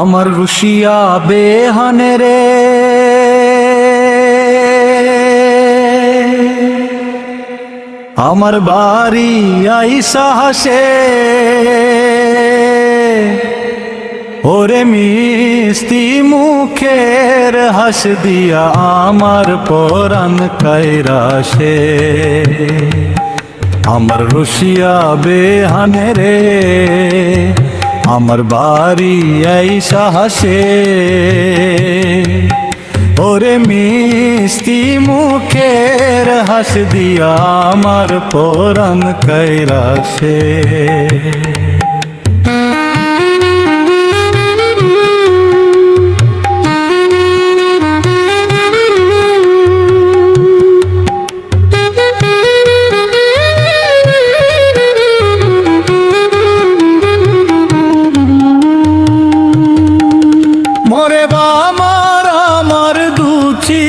আমার রুশিয়া বেহানে রে আমার বাড়ি আইসা হাসে ওরে মিষ্টি মুখের হাস দিয়া আমার পরাণ কাইরাসে আমার রুশিয়া বেহানে রে আমার বাড়ি আইসা হাসে ওরে মিষ্টি মুখের হাস দিয়া আমার পরাণ কাইরাসে মোরে বামার আমার দুচি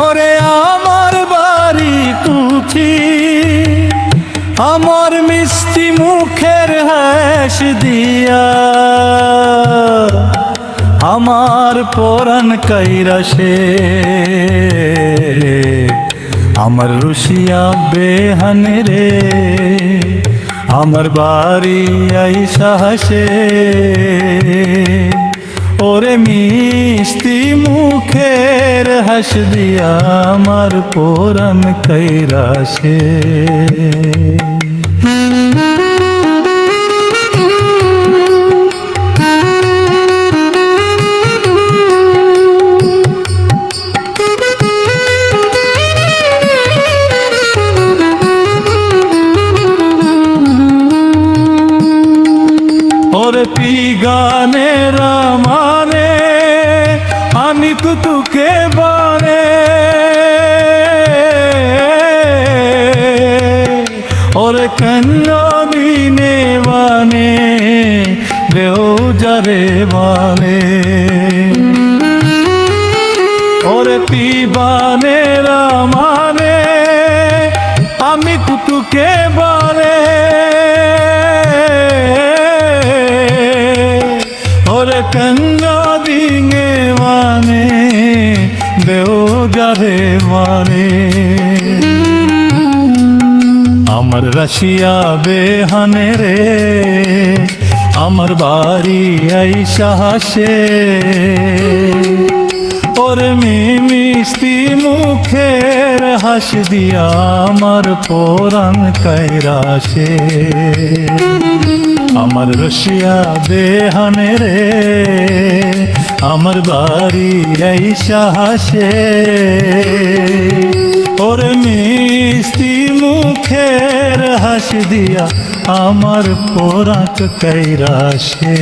ওরে আমার বাড়ি কুচি আমার মিষ্টি মুখের হাস দিয়া আমার পরাণ কাইরাসে আমার রুশিয়া বেহানে রে আমার বাড়ি আইসা হাসে ওরে মিষ্টি মুখের হাস দিয়া আমার পরাণ কাইরাসে ওরে পি গানের মানে আমি তুকে বারে ওরে কন্ন দিনে বানে দেও যারে বানে ওরে পি বানের মানে আমি তুকে বারে ওরে কন্যা দিঙে মানে দেও যারে মানে আমার রশিয়া বেহানে রে আমার বাড়ি আইসা হাসে ওরে মিষ্টি মুখের হাস দিয়া আমার পরাণ কাইরাসে আমার রশিয়া বেহানে রে আমার বাড়ি আইসা হাসে ওরে মিষ্টি মুখের হাস দিয়া আমার পরাণ কাইরাসে।